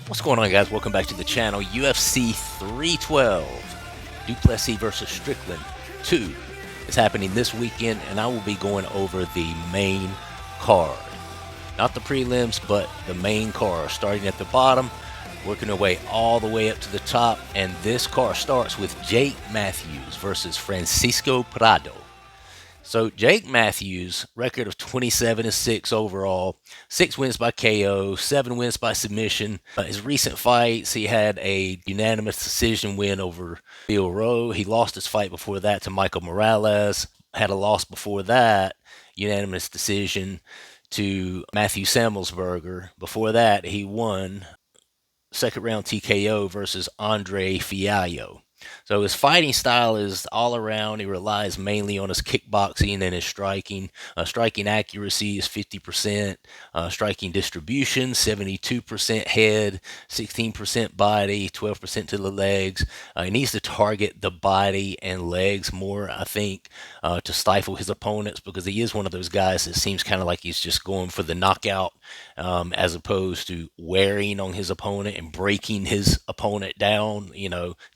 What's going on, guys? Welcome back to the channel. UFC 312, Plessis versus Strickland 2 is happening this weekend, and I will be going over the main card. Not the prelims, but the main card, starting at the bottom, working our way all the way up to the top, and this card starts with Jake Matthews versus Francisco Prado. So Jake Matthews, record of 27-6 overall, 6 wins by KO, 7 wins by submission. His recent fights, he had a unanimous decision win over Bill Rowe. He lost his fight before that to Michael Morales. Had a loss before that, unanimous decision to Matthew Semmelsberger. Before that, he won second round TKO versus Andre Fiallo. So his fighting style is all around. He relies mainly on his kickboxing and his striking. Striking accuracy is 50%. Striking distribution, 72% head, 16% body, 12% to the legs. He needs to target the body and legs more, I think, to stifle his opponents, because he is one of those guys that seems kind of like he's just going for the knockout, as opposed to wearing on his opponent and breaking his opponent down,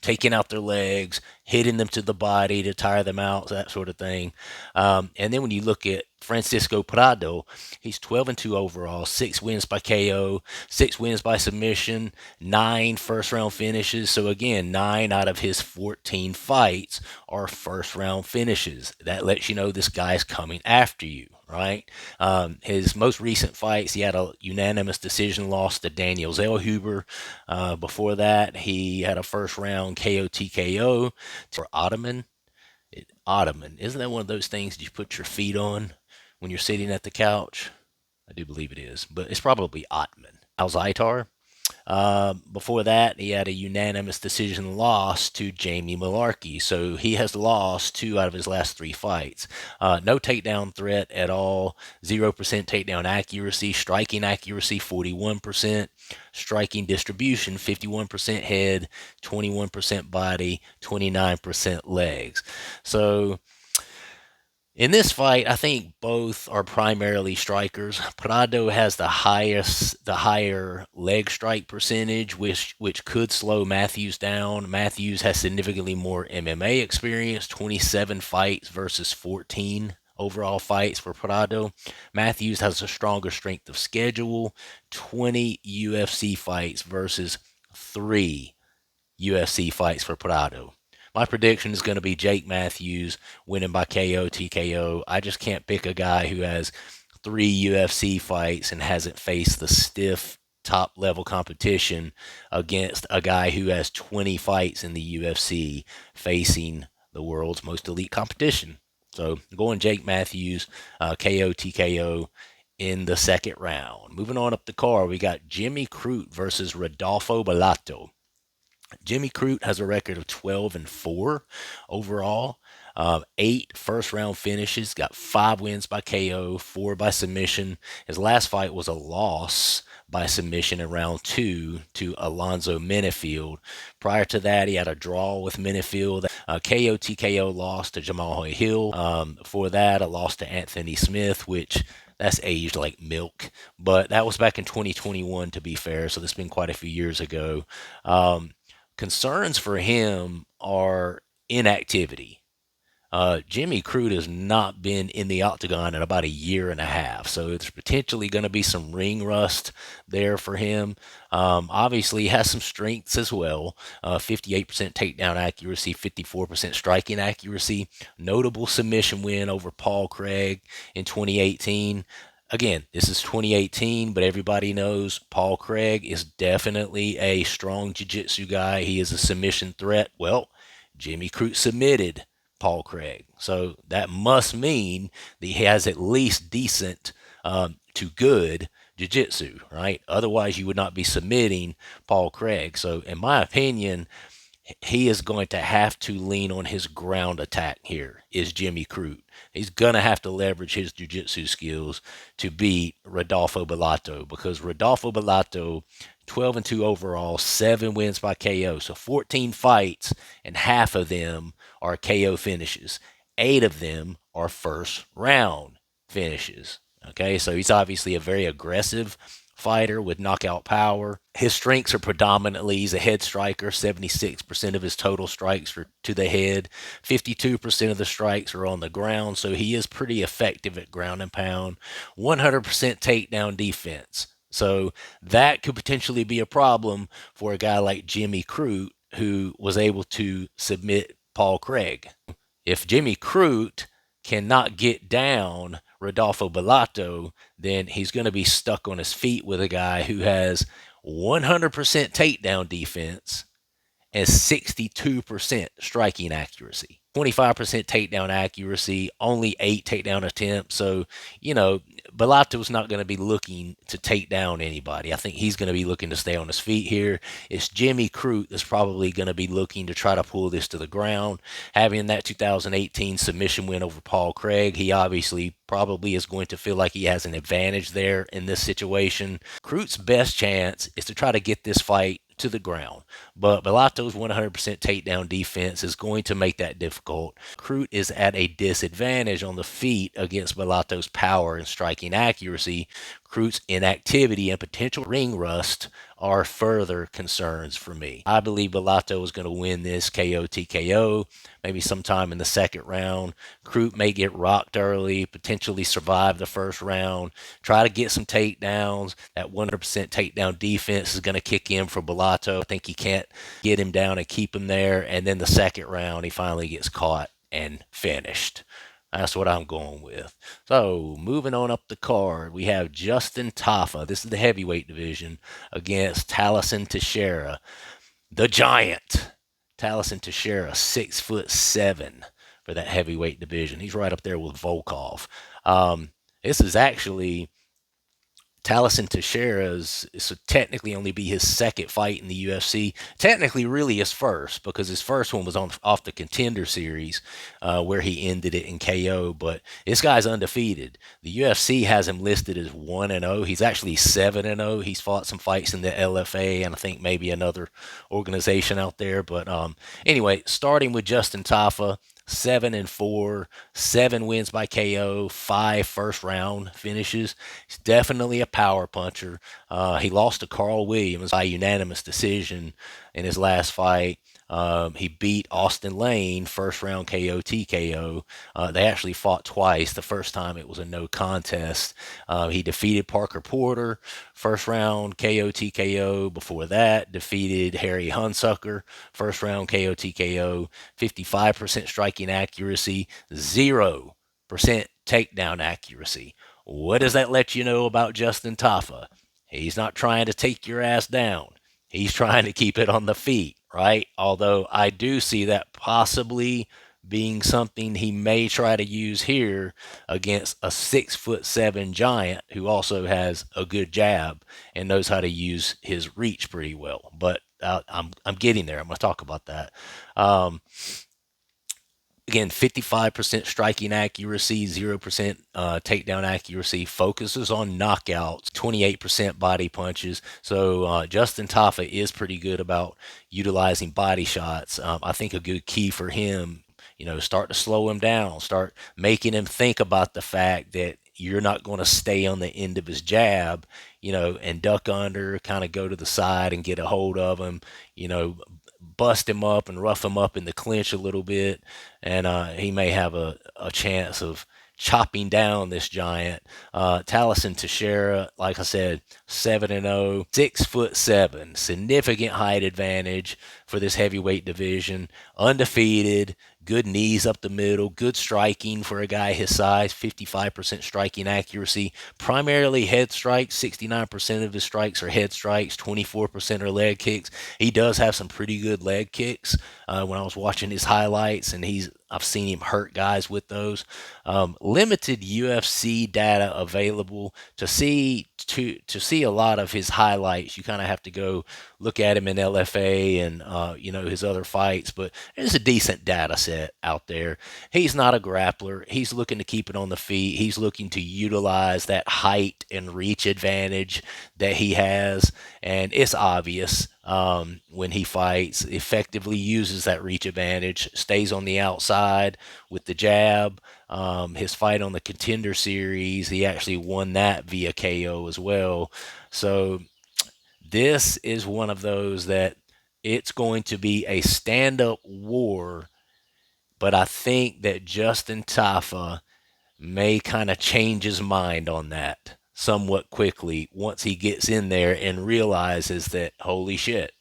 taking out their legs, hitting them to the body to tire them out, that sort of thing. And then when you look at Francisco Prado, he's 12-2 overall, 6 wins by KO, 6 wins by submission, 9 first round finishes. So again, 9 out of his 14 fights are first round finishes. That lets you know this guy's coming after you, right? His most recent fights, he had a unanimous decision loss to Daniel Zellhuber. Before that, he had a first round KO TKO for Ottoman. Ottoman, isn't that one of those things that you put your feet on when you're sitting at the couch? I do believe it is, but it's probably Ottoman. Alzaitar. Before that, he had a unanimous decision loss to Jamie Malarkey. So he has lost 2 out of his last 3 fights. No takedown threat at all. 0% takedown accuracy. Striking accuracy, 41%. Striking distribution, 51% head, 21% body, 29% legs. So in this fight, I think both are primarily strikers. Prado has the higher leg strike percentage, which could slow Matthews down. Matthews has significantly more MMA experience, 27 fights versus 14 overall fights for Prado. Matthews has a stronger strength of schedule, 20 UFC fights versus 3 UFC fights for Prado. My prediction is going to be Jake Matthews winning by KO, TKO. I just can't pick a guy who has 3 UFC fights and hasn't faced the stiff top level competition against a guy who has 20 fights in the UFC facing the world's most elite competition. So going Jake Matthews, KO, TKO in the second round. Moving on up the card, we got Jimmy Crute versus Rodolfo Bellato. Jimmy Crute has a record of 12-4 overall. 8 first round finishes, got 5 wins by KO, 4 by submission. His last fight was a loss by submission in round 2 to Alonzo Minifield. Prior to that, he had a draw with Minifield. KO TKO loss to Jamal Hill. Before that, a loss to Anthony Smith, which that's aged like milk. But that was back in 2021, to be fair, so this has been quite a few years ago. Concerns for him are inactivity. Jimmy Crute has not been in the octagon in about a year and a half, so it's potentially going to be some ring rust there for him. Obviously, he has some strengths as well. 58% takedown accuracy, 54% striking accuracy. Notable submission win over Paul Craig in 2018. Again, this is 2018, but everybody knows Paul Craig is definitely a strong jiu-jitsu guy. He is a submission threat. Well, Jimmy Crute submitted Paul Craig. So that must mean that he has at least decent to good jiu-jitsu, right? Otherwise, you would not be submitting Paul Craig. So in my opinion, he is going to have to lean on his ground attack here, is Jimmy Crute. He's going to have to leverage his jiu-jitsu skills to beat Rodolfo Bellato, because Rodolfo Bellato, 12-2 overall, 7 wins by KO. So 14 fights, and half of them are KO finishes. 8 of them are first round finishes. Okay, so he's obviously a very aggressive fighter with knockout power. His strengths are predominantly he's a head striker. 76% of his total strikes are to the head. 52% of the strikes are on the ground, so he is pretty effective at ground and pound. 100% takedown defense. So that could potentially be a problem for a guy like Jimmy Crute, who was able to submit Paul Craig. If Jimmy Crute cannot get down Rodolfo Bellato, then he's going to be stuck on his feet with a guy who has 100% takedown defense and 62% striking accuracy. 25% takedown accuracy, only 8 takedown attempts. So, Bellato's not going to be looking to take down anybody. I think he's going to be looking to stay on his feet here. It's Jimmy Crute that's probably going to be looking to try to pull this to the ground. Having that 2018 submission win over Paul Craig, he obviously probably is going to feel like he has an advantage there in this situation. Crute's best chance is to try to get this fight to the ground, but Bellato's 100% takedown defense is going to make that difficult. Crute is at a disadvantage on the feet against Bellato's power and striking accuracy. Crute's inactivity and potential ring rust are further concerns for me. I believe Bellato is going to win this KO TKO, maybe sometime in the second round. Crute may get rocked early, potentially survive the first round, try to get some takedowns. That 100% takedown defense is going to kick in for Bellato. I think he can't get him down and keep him there. And then the second round, he finally gets caught and finished. That's what I'm going with. So, moving on up the card, we have Justin Tafa. This is the heavyweight division against Talison Teixeira, the Giant. Talison Teixeira, 6'7" for that heavyweight division. He's right up there with Volkov. This is actually Talison Teixeira's. This would technically only be his second fight in the UFC. Technically, really his first, because his first one was off the Contender Series, where he ended it in KO. But this guy's undefeated. The UFC has him listed as 1-0. He's actually 7-0. He's fought some fights in the LFA and I think maybe another organization out there. But anyway, starting with Justin Tafa. 7-4, 7 wins by KO, 5 first round finishes. He's definitely a power puncher. He lost to Carl Williams by unanimous decision in his last fight. He beat Austin Lane, first round KO TKO. They actually fought twice. The first time it was a no contest. He defeated Parker Porter, first round KO TKO. Before that, defeated Harry Hunsucker, first round KO TKO. 55% striking accuracy, 0% takedown accuracy. What does that let you know about Justin Tafa? He's not trying to take your ass down. He's trying to keep it on the feet, right? Although I do see that possibly being something he may try to use here against a 6'7" giant who also has a good jab and knows how to use his reach pretty well. But I'm getting there. I'm going to talk about that. Again, 55% striking accuracy, 0% takedown accuracy, focuses on knockouts, 28% body punches. So Justin Tafa is pretty good about utilizing body shots. I think a good key for him, start to slow him down, start making him think about the fact that you're not going to stay on the end of his jab, and duck under, kind of go to the side and get a hold of him, bust him up and rough him up in the clinch a little bit, and he may have a chance of chopping down this giant. Talison Teixeira, like I said, 7-0, 6'7", significant height advantage for this heavyweight division, undefeated, good knees up the middle, good striking for a guy his size, 55% striking accuracy, primarily head strikes, 69% of his strikes are head strikes, 24% are leg kicks. He does have some pretty good leg kicks. When I was watching his highlights, and I've seen him hurt guys with those. Limited UFC data available. To see a lot of his highlights, you kind of have to go look at him in LFA and his other fights. But there's a decent data set out there. He's not a grappler. He's looking to keep it on the feet. He's looking to utilize that height and reach advantage that he has, and it's obvious. when he fights, effectively uses that reach advantage, stays on the outside with the jab. His fight on the Contender Series, he actually won that via KO as well. So this is one of those that it's going to be a stand-up war, but I think that Justin Tafa may kind of change his mind on that somewhat quickly once he gets in there and realizes that, holy shit,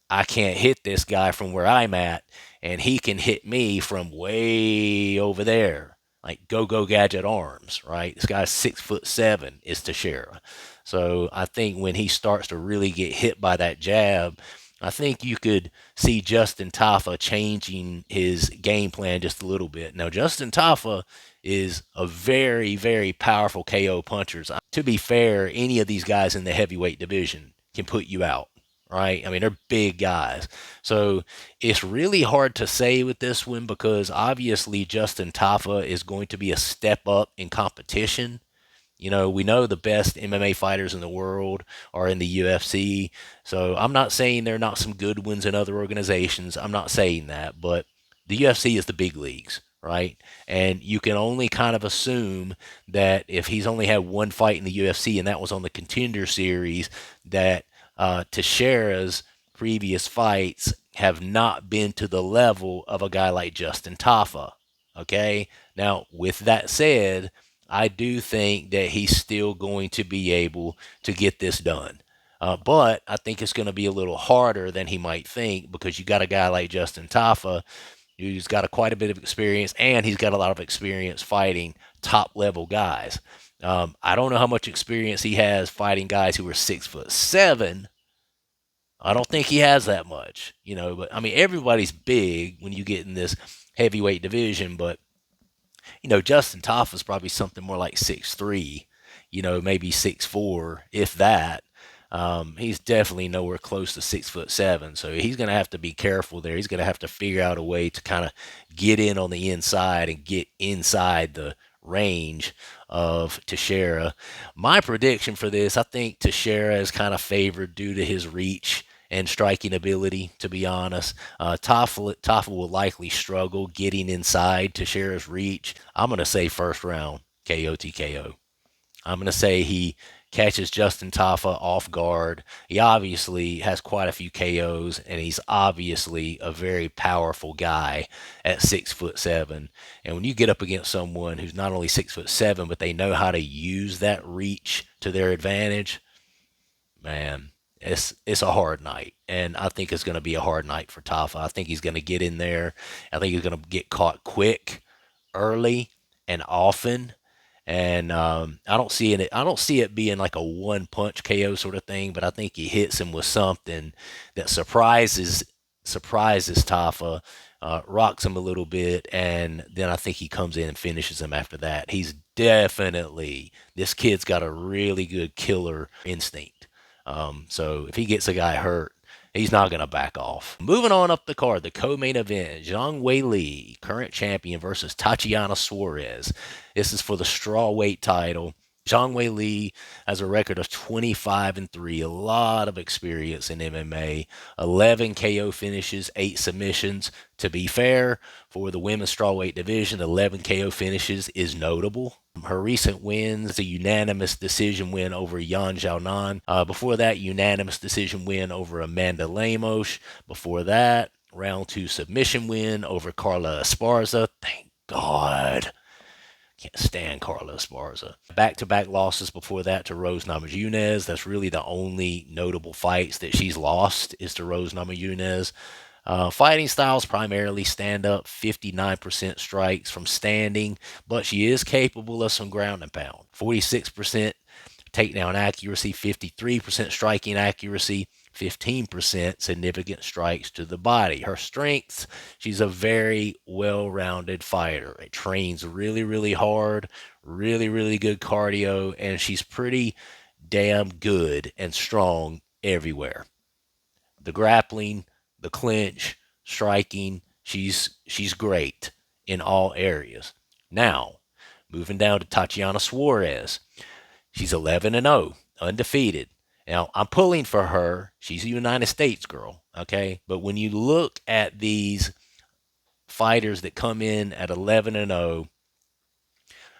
I can't hit this guy from where I'm at, and he can hit me from way over there. Like go gadget arms, right? This guy's 6'7" is Teixeira. So I think when he starts to really get hit by that jab, I think you could see Justin Tafa changing his game plan just a little bit. Now, Justin Tafa is a very, very powerful KO puncher. To be fair, any of these guys in the heavyweight division can put you out, right? I mean, they're big guys. So it's really hard to say with this one because obviously Justin Tafa is going to be a step up in competition. You know, we know the best MMA fighters in the world are in the UFC. So I'm not saying there are not some good ones in other organizations. I'm not saying that, but the UFC is the big leagues, right? And you can only kind of assume that if he's only had one fight in the UFC and that was on the Contender Series, that Teixeira's previous fights have not been to the level of a guy like Justin Tafa. Okay? Now, with that said, I do think that he's still going to be able to get this done. But I think it's going to be a little harder than he might think because you got a guy like Justin Tafa who's got quite a bit of experience and he's got a lot of experience fighting top level guys. I don't know how much experience he has fighting guys who are 6'7". I don't think he has that much, you know. But I mean, everybody's big when you get in this heavyweight division, but you know, Justin Toff is probably something more like 6'3", you know, maybe 6'4", if that. He's definitely nowhere close to 6'7", so he's going to have to be careful there. He's going to have to figure out a way to kind of get in on the inside and get inside the range of Teixeira. My prediction for this, I think Teixeira is kind of favored due to his reach and striking ability, to be honest. Toffel will likely struggle getting inside Teixeira's reach. I'm going to say first round KO TKO. I'm going to say he catches Justin Tafa off guard. He obviously has quite a few KOs, and he's obviously a very powerful guy at 6'7". And when you get up against someone who's not only 6'7", but they know how to use that reach to their advantage, man, it's a hard night, and I think it's going to be a hard night for Tafa. I think he's going to get in there. I think he's going to get caught quick, early, and often. And I don't see it. I don't see it being like a one punch KO sort of thing. But I think he hits him with something that surprises Tafa, rocks him a little bit, and then I think he comes in and finishes him after that. He's definitely, this kid's got a really good killer instinct. So if he gets a guy hurt, he's not going to back off. Moving on up the card, the co-main event, Zhang Weili, current champion, versus Tatiana Suarez. This is for the strawweight title. Zhang Weili has a record of 25-3, a lot of experience in MMA, 11 KO finishes, 8 submissions. To be fair, for the women's strawweight division, 11 KO finishes is notable. Her recent wins, a unanimous decision win over Yan Xiaonan. Before that, unanimous decision win over Amanda Lemos. Before that, round 2 submission win over Carla Esparza. Thank God. Can't stand Carla Esparza. Back-to-back losses before that to Rose Namajunas. That's really the only notable fights that she's lost is to Rose Namajunas. Fighting styles primarily stand up, 59% strikes from standing, but she is capable of some ground and pound. 46% takedown accuracy, 53% striking accuracy, 15% significant strikes to the body. Her strengths, she's a very well-rounded fighter. It trains really, really hard, really, really good cardio, and she's pretty damn good and strong everywhere. The grappling, the clinch, striking, she's great in all areas. Now, moving down to Tatiana Suarez. She's 11-0, undefeated. Now, I'm pulling for her. She's a United States girl, okay? But when you look at these fighters that come in at 11 and 0,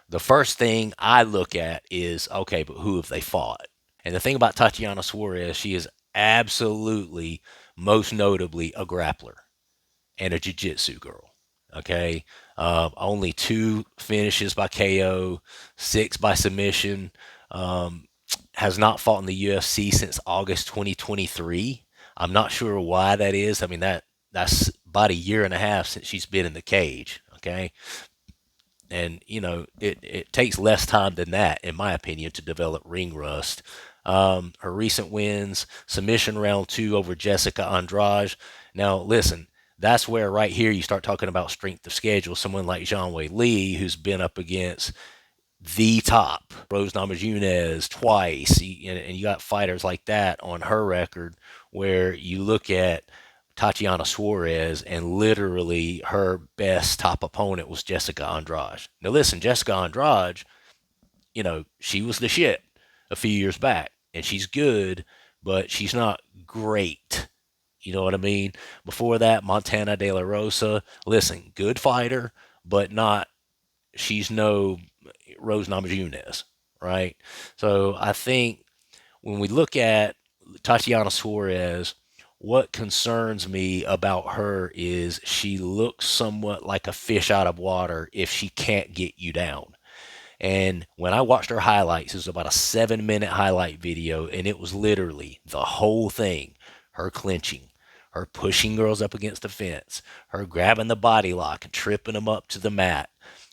the first thing I look at is, okay, but who have they fought? And the thing about Tatiana Suarez, she is absolutely, most notably, a grappler and a jiu-jitsu girl. Okay, only 2 finishes by KO, 6 by submission. Has not fought in the UFC since August 2023. I'm not sure why that is. I mean, that's about a year and a half since she's been in the cage. Okay, and it takes less time than that, in my opinion, to develop ring rust. Her recent wins: submission round 2 over Jessica Andrade. Now listen, that's where right here you start talking about strength of schedule. Someone like Zhang Wei Li, who's been up against the top Rose Namajunas twice, and you got fighters like that on her record, where you look at Tatiana Suarez, and literally her best top opponent was Jessica Andrade. Now, listen, Jessica Andrade, she was the shit a few years back, and she's good, but she's not great. You know what I mean? Before that, Montana De La Rosa, listen, good fighter, but not, she's no Rose Namajunas, right? So I think when we look at Tatiana Suarez, what concerns me about her is she looks somewhat like a fish out of water if she can't get you down. And when I watched her highlights, it was about a 7-minute highlight video, and it was literally the whole thing: her clinching, her pushing girls up against the fence, her grabbing the body lock and tripping them up to the mat,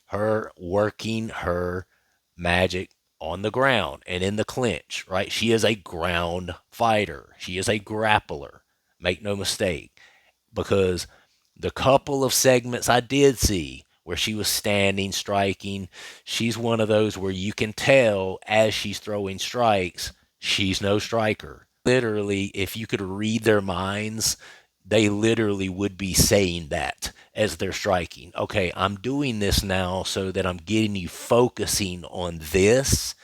her working her magic on the ground and in the clinch, right? She is a ground fighter. She is a grappler. Make no mistake. Because the couple of segments I did see where she was standing, striking, she's one of those where you can tell as she's throwing strikes, she's no striker. Literally, if you could read their minds, they literally would be saying that as they're striking. Okay, I'm doing this now so that I'm getting you focusing on this,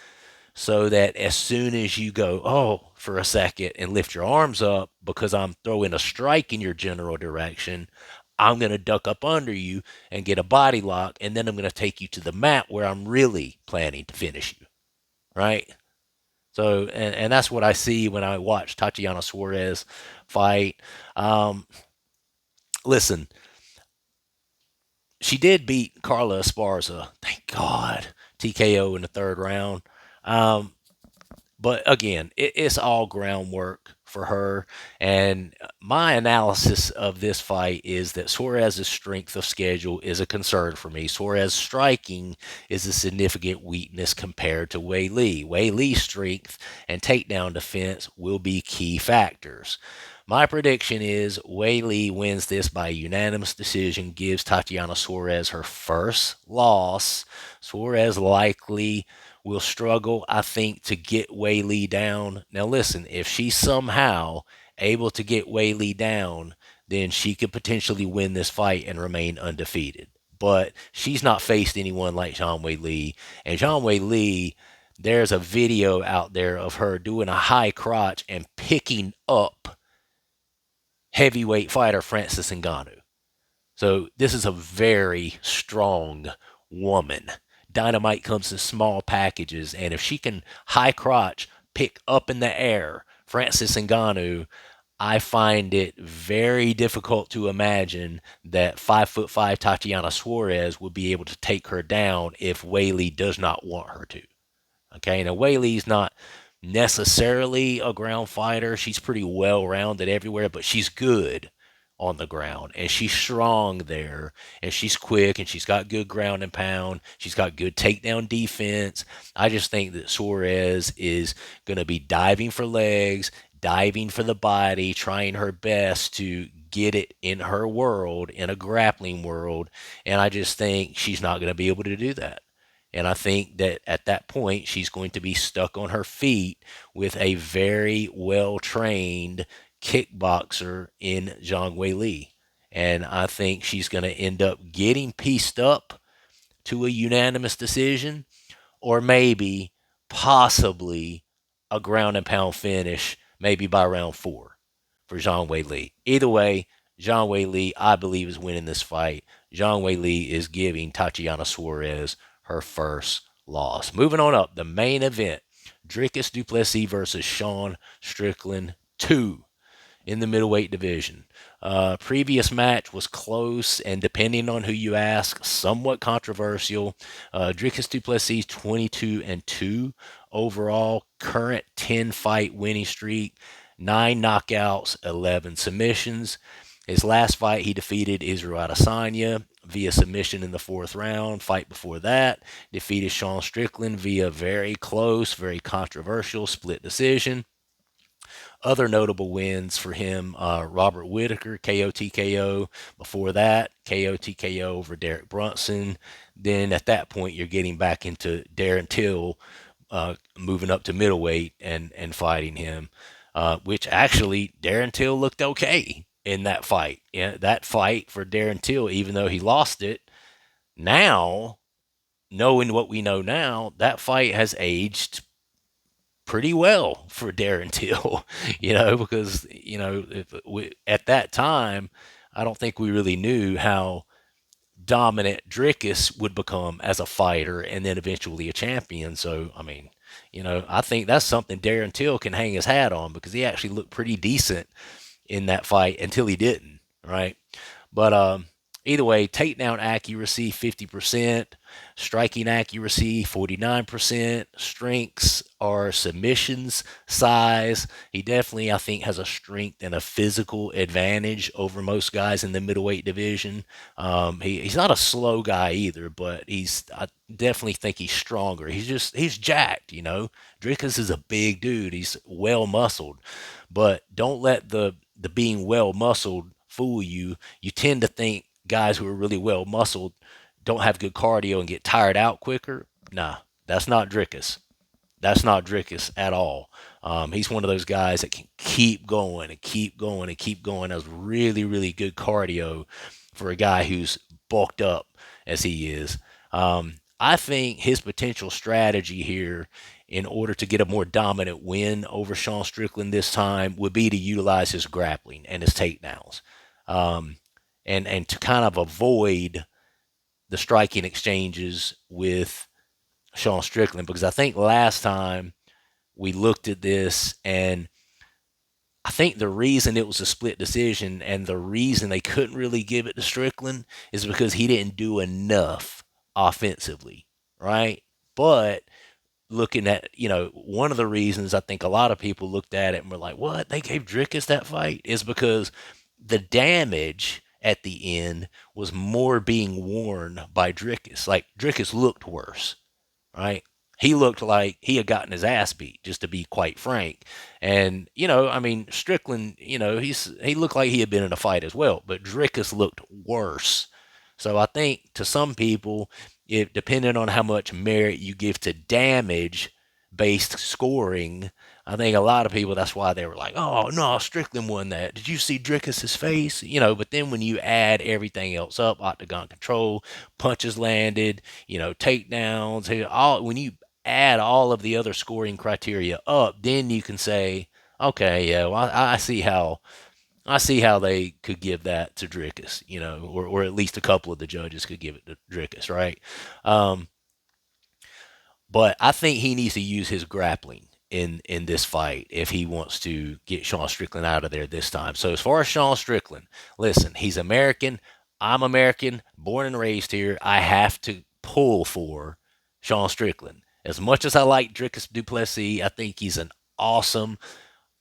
so that as soon as you go, oh, for a second, and lift your arms up because I'm throwing a strike in your general direction, I'm going to duck up under you and get a body lock, and then I'm going to take you to the mat where I'm really planning to finish you, right? So, and that's what I see when I watch Tatiana Suarez fight. Um, Listen, she did beat Carla Esparza, thank God, TKO in the 3rd round. Um, But again, it's all groundwork for her. And my analysis of this fight is that Suarez's strength of schedule is a concern for me. Suarez's striking is a significant weakness compared to Wei Li. Wei Li's strength and takedown defense will be key factors. My prediction is Wei Li wins this by unanimous decision, gives Tatiana Suarez her first loss. Suarez likely will struggle, I think, to get Wei Li down. Now, listen, if she's somehow able to get Wei Li down, then she could potentially win this fight and remain undefeated. But she's not faced anyone like Zhang Wei Li. And Zhang Wei Li, there's a video out there of her doing a high crotch and picking up heavyweight fighter Francis Ngannou. So this is a very strong woman. Dynamite comes in small packages, and if she can high crotch pick up in the air Francis Ngannou, I find it very difficult to imagine that 5'5" Tatiana Suarez would be able to take her down if Wei Li does not want her to. Okay, now Wei Li's not necessarily a ground fighter. She's pretty well rounded everywhere, but she's good on the ground, and she's strong there, and she's quick, and she's got good ground and pound. She's got good takedown defense. I just think that Suarez is going to be diving for legs, diving for the body, trying her best to get it in her world, in a grappling world, and I just think she's not going to be able to do that. And I think that at that point, she's going to be stuck on her feet with a very well trained kickboxer in Zhang Wei Li. And I think she's going to end up getting pieced up to a unanimous decision, or maybe, possibly, a ground and pound finish, maybe by round 4 for Zhang Wei Li. Either way, Zhang Wei Li, I believe, is winning this fight. Zhang Wei Li is giving Tatiana Suarez her first loss. Moving on up, the main event, Dricus du Plessis versus Sean Strickland 2 in the middleweight division. Previous match was close and, depending on who you ask, somewhat controversial. Dricus du Plessis 22-2 overall, current 10-fight winning streak, 9 knockouts, 11 submissions. His last fight, he defeated Israel Adesanya via submission in the 4th round. Fight before that, defeated Sean Strickland via very close, very controversial split decision. Other notable wins for him, Robert Whitaker, KO TKO. Before that, KO TKO over Derek Brunson. Then at that point, you're getting back into Darren Till, moving up to middleweight and fighting him, which actually Darren Till looked okay in that fight. Yeah, that fight for Darren Till, even though he lost it, now, knowing what we know now, that fight has aged pretty well for Darren Till, because, at that time, I don't think we really knew how dominant Dricus would become as a fighter and then eventually a champion. So, I mean, I think that's something Darren Till can hang his hat on, because he actually looked pretty decent in that fight until he didn't, right? But either way, takedown accuracy 50%, striking accuracy 49%, strengths are submissions, size. He definitely, I think, has a strength and a physical advantage over most guys in the middleweight division. He's not a slow guy either, but I definitely think he's stronger. He's jacked, Dricus is a big dude. He's well muscled, but don't let the being well muscled fool you. You tend to think guys who are really well muscled don't have good cardio and get tired out quicker. Nah, that's not Dricus. That's not Dricus at all. He's one of those guys that can keep going and keep going and keep going. That's really, really good cardio for a guy who's bulked up as he is. I think his potential strategy here, in order to get a more dominant win over Sean Strickland this time, would be to utilize his grappling and his takedowns. And to kind of avoid the striking exchanges with Sean Strickland, because I think last time we looked at this, and I think the reason it was a split decision and the reason they couldn't really give it to Strickland is because he didn't do enough offensively, right? But looking at, one of the reasons I think a lot of people looked at it and were like, what? They gave Dricus that fight? Is because the damage at the end was more being worn by Dricus. Like, Dricus looked worse, right? He looked like he had gotten his ass beat, just to be quite frank. And, Strickland, he looked like he had been in a fight as well, but Dricus looked worse. So I think to some people, depending on how much merit you give to damage-based scoring, I think a lot of people, that's why they were like, oh, no, Strickland won that. Did you see Dricus' face? But then when you add everything else up, octagon control, punches landed, takedowns, when you add all of the other scoring criteria up, then you can say, okay, yeah, well, I see how they could give that to Dricus, or at least a couple of the judges could give it to Dricus, right? But I think he needs to use his grappling in this fight if he wants to get Sean Strickland out of there this time. So as far as Sean Strickland, listen, he's American. I'm American, born and raised here. I have to pull for Sean Strickland. As much as I like Dricus du Plessis, I think he's an awesome,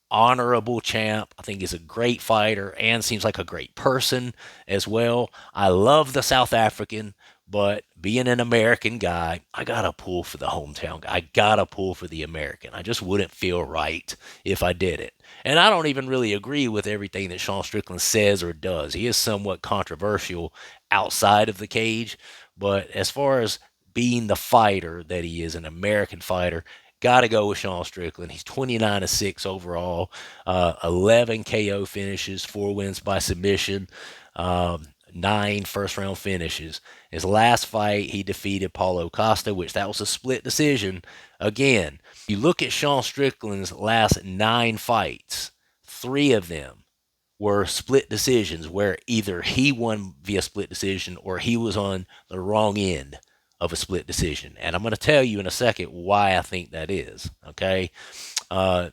honorable champ. I think he's a great fighter and seems like a great person as well. I love the South African, but being an American guy, I gotta pull for the hometown guy. I gotta pull for the American. I just wouldn't feel right if I did it. And I don't even really agree with everything that Sean Strickland says or does. He is somewhat controversial outside of the cage, but as far as being the fighter that he is, an American fighter, got to go with Sean Strickland. He's 29-6 overall, 11 KO finishes, 4 wins by submission, 9 first-round finishes. His last fight, he defeated Paulo Costa, which that was a split decision. Again, You look at Sean Strickland's last 9 fights, 3 of them were split decisions where either he won via split decision or he was on the wrong end of a split decision. And I'm going to tell you in a second why I think that is. Okay. Uh,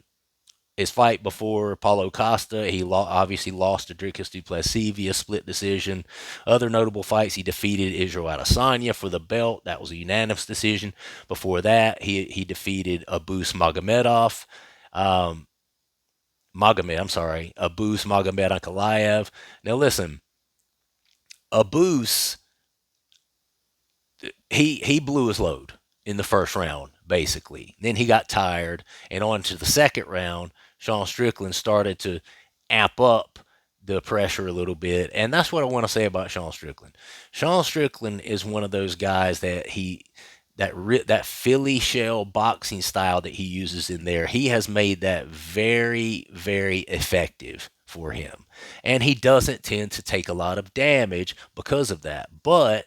his fight before Paulo Costa, he obviously lost to Dricus du Plessis via split decision. Other notable fights, he defeated Israel Adesanya for the belt. That was a unanimous decision. Before that, he defeated Abus Magomedov. Um, Abus Magomed Ankalaev. Now listen, Abus, he blew his load in the first round, basically. Then he got tired, and on to the second round, Sean Strickland started to amp up the pressure a little bit, and that's what I want to say about Sean Strickland. Sean Strickland is one of those guys that Philly shell boxing style that he uses in there. He has made that very, very effective for him, and he doesn't tend to take a lot of damage because of that. But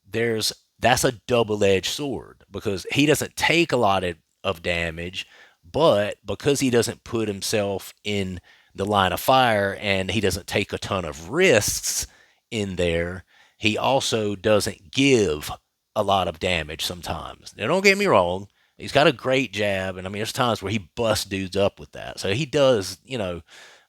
there's that's a double-edged sword because he doesn't take a lot of damage, but because he doesn't put himself in the line of fire and he doesn't take a ton of risks in there, he also doesn't give a lot of damage sometimes. Now, don't get me wrong. He's got a great jab, and I mean, there's times where he busts dudes up with that. So he does,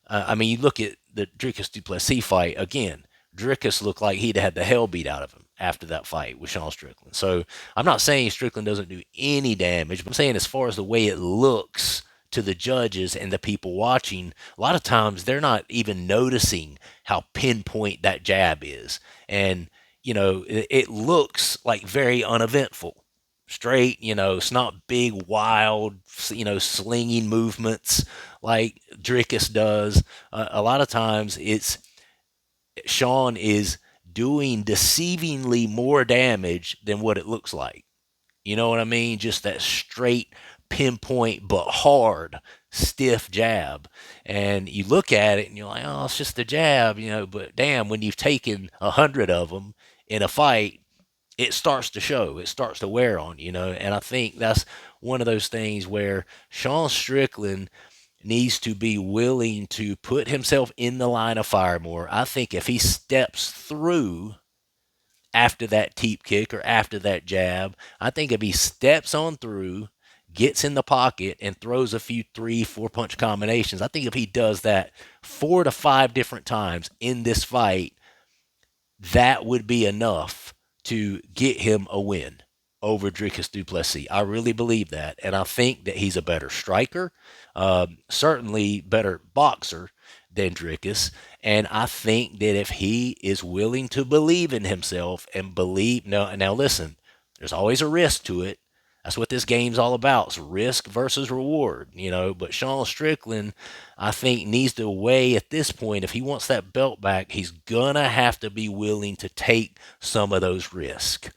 I mean, you look at the Dricus du Plessis fight again. Dricus looked like he'd had the hell beat out of him after that fight with Sean Strickland. So I'm not saying Strickland doesn't do any damage, but I'm saying as far as the way it looks to the judges and the people watching, a lot of times they're not even noticing how pinpoint that jab is. And, it looks like very uneventful. Straight, it's not big, wild, slinging movements like Dricus does. A lot of times Sean is doing deceivingly more damage than what it looks like. You know what I mean? Just that straight, pinpoint, but hard, stiff jab. And you look at it and you're like, oh, it's just a jab, but damn, when you've taken 100 of them in a fight, it starts to show. It starts to wear on, and I think that's one of those things where Sean Strickland needs to be willing to put himself in the line of fire more. I think if he steps through after that teep kick or after that jab, I think if he steps on through, gets in the pocket, and throws a few 3-4 punch combinations, I think if he does that 4 to 5 different times in this fight, that would be enough to get him a win over Dricus du Plessis. I really believe that, and I think that he's a better striker, certainly better boxer than Dricus, and I think that if he is willing to believe in himself and believe now listen, there's always a risk to it. That's what this game's all about. It's risk versus reward, But Sean Strickland, I think, needs to weigh at this point. If he wants that belt back, he's going to have to be willing to take some of those risks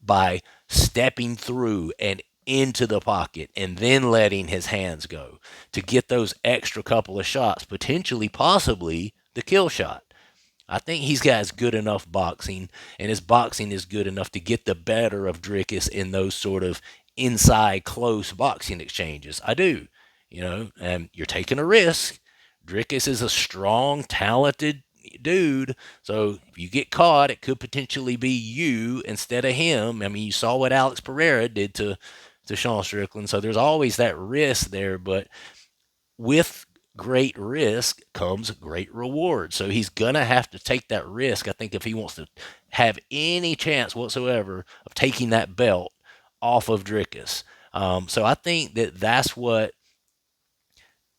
by stepping through and into the pocket and then letting his hands go to get those extra couple of shots, potentially, possibly the kill shot. I think he's got good enough boxing, and his boxing is good enough to get the better of Dricus in those sort of inside close boxing exchanges. I do, and you're taking a risk. Dricus is a strong, talented dude, so if you get caught, it could potentially be you instead of him. I mean, you saw what Alex Pereira did to Sean Strickland, so there's always that risk there, but with great risk comes great reward. So he's going to have to take that risk, I think, if he wants to have any chance whatsoever of taking that belt off of Dricus. So I think that that's what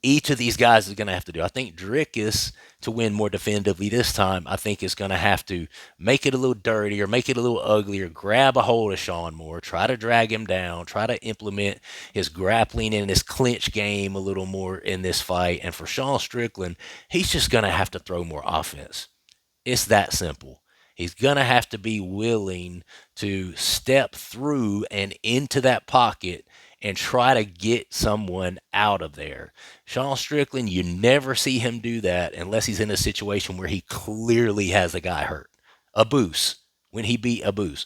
each of these guys is going to have to do. I think Dricus, to win more definitively this time, I think is going to have to make it a little dirtier, make it a little uglier, grab a hold of Sean more, try to drag him down, try to implement his grappling and his clinch game a little more in this fight. And for Sean Strickland, he's just going to have to throw more offense. It's that simple. He's going to have to be willing to step through and into that pocket and try to get someone out of there. Sean Strickland, you never see him do that unless he's in a situation where he clearly has a guy hurt. Abus, when he beat Abus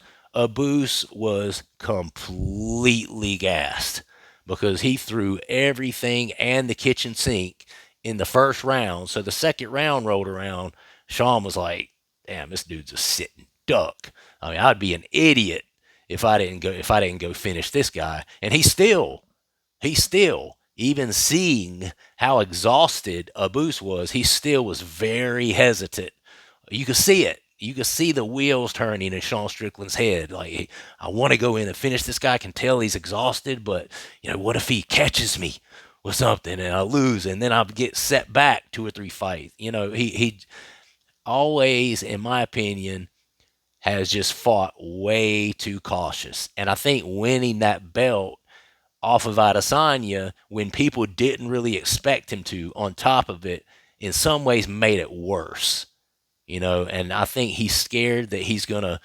was completely gassed because he threw everything and the kitchen sink in the first round. So the second round rolled around. Sean was like, damn, this dude's a sitting duck. I mean, I'd be an idiot if I didn't go finish this guy. And he still, even seeing how exhausted Abus was, he still was very hesitant. You could see it. You could see the wheels turning in Sean Strickland's head. Like, I want to go in and finish this guy. I can tell he's exhausted, but what if he catches me with something and I lose, and then I'll get set back 2 or 3 fights? He always, in my opinion, has just fought way too cautious. And I think winning that belt off of Adesanya when people didn't really expect him to, on top of it, in some ways made it worse. And I think he's scared that he's going to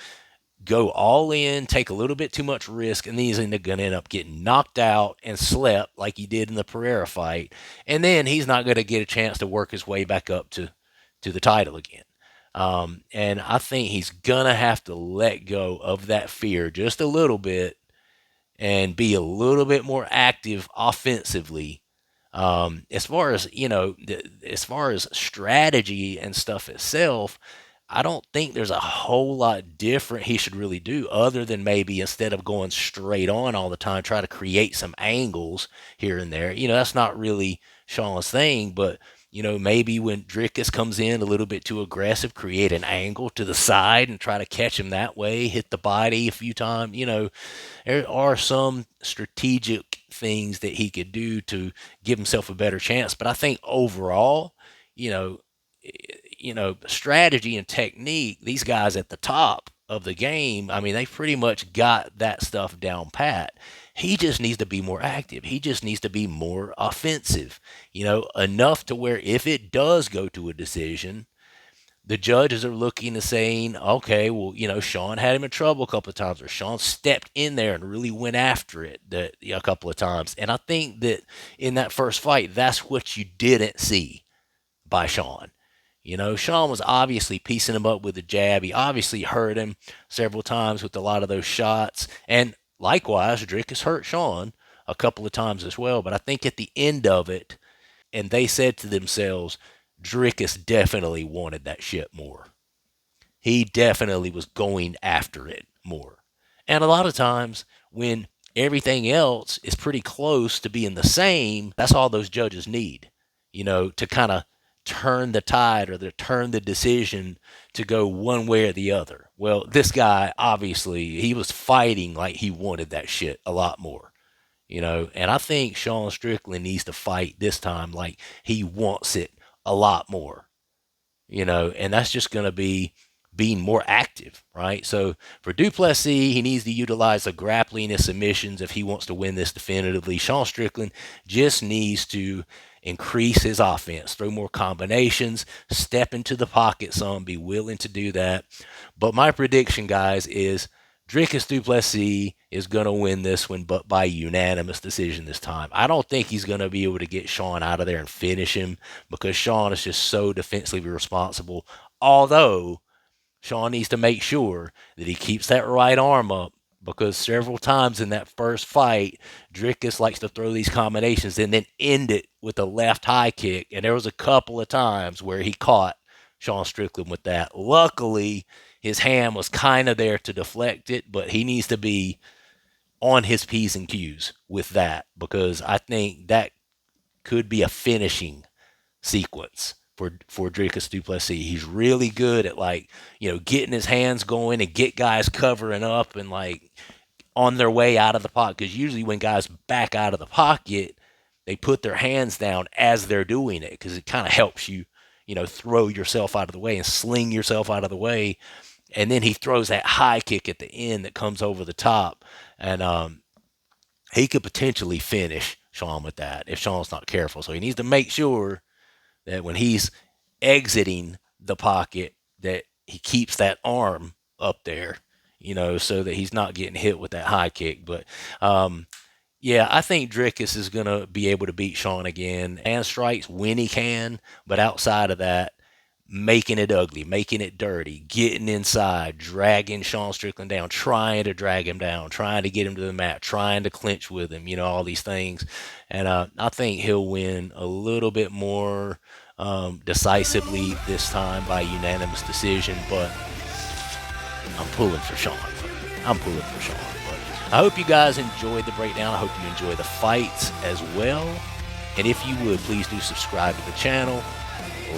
go all in, take a little bit too much risk, and then he's going to end up getting knocked out and slept like he did in the Pereira fight. And then he's not going to get a chance to work his way back up to the title again. And I think he's going to have to let go of that fear just a little bit and be a little bit more active offensively. As far as strategy and stuff itself, I don't think there's a whole lot different he should really do, other than maybe instead of going straight on all the time, try to create some angles here and there. That's not really Sean's thing, but maybe when Dricus comes in a little bit too aggressive, create an angle to the side and try to catch him that way, hit the body a few times. There are some strategic things that he could do to give himself a better chance. But I think overall, strategy and technique, these guys at the top of the game, I mean, they pretty much got that stuff down pat. He just needs to be more active. He just needs to be more offensive, enough to where if it does go to a decision, the judges are looking and saying, okay, well, Sean had him in trouble a couple of times, or Sean stepped in there and really went after it a couple of times. And I think that in that first fight, that's what you didn't see by Sean. Sean was obviously piecing him up with a jab. He obviously hurt him several times with a lot of those shots. And likewise, Dricus hurt Sean a couple of times as well. But I think at the end of it, and they said to themselves, Dricus definitely wanted that shit more. He definitely was going after it more. And a lot of times when everything else is pretty close to being the same, that's all those judges need, to kind of turn the tide or to turn the decision to go one way or the other. Well, this guy, obviously, he was fighting like he wanted that shit a lot more. And I think Sean Strickland needs to fight this time like he wants it a lot more, and that's just going to be being more active, right? So for Du Plessis, he needs to utilize the grappling and submissions if he wants to win this definitively. Sean Strickland just needs to increase his offense, throw more combinations, step into the pocket some, be willing to do that. But my prediction, guys, is Dricus Du Plessis is going to win this one, but by unanimous decision this time. I don't think he's going to be able to get Sean out of there and finish him because Sean is just so defensively responsible. Although Sean needs to make sure that he keeps that right arm up, because several times in that first fight, Dricus likes to throw these combinations and then end it with a left high kick. And there was a couple of times where he caught Sean Strickland with that. Luckily, his hand was kind of there to deflect it, but he needs to be on his P's and Q's with that, because I think that could be a finishing sequence for Dricus Du Plessis. He's really good at getting his hands going and get guys covering up and on their way out of the pocket. Because usually when guys back out of the pocket, they put their hands down as they're doing it, because it kind of helps you, throw yourself out of the way and sling yourself out of the way. And then he throws that high kick at the end that comes over the top. And he could potentially finish Sean with that if Sean's not careful. So he needs to make sure that when he's exiting the pocket, that he keeps that arm up there, so that he's not getting hit with that high kick. But yeah, I think Dricus is going to be able to beat Sean again and strikes when he can. But outside of that, making it ugly, making it dirty, getting inside, dragging Sean Strickland down, trying to drag him down, trying to get him to the mat, trying to clinch with him, all these things. And I think he'll win a little bit more decisively this time by unanimous decision, but I'm pulling for Sean. I'm pulling for Sean. But I hope you guys enjoyed the breakdown. I hope you enjoy the fights as well. And if you would, please do subscribe to the channel.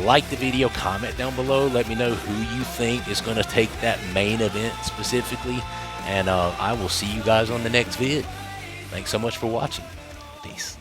Like the video, comment down below. Let me know who you think is going to take that main event specifically. And I will see you guys on the next vid. Thanks so much for watching. Peace.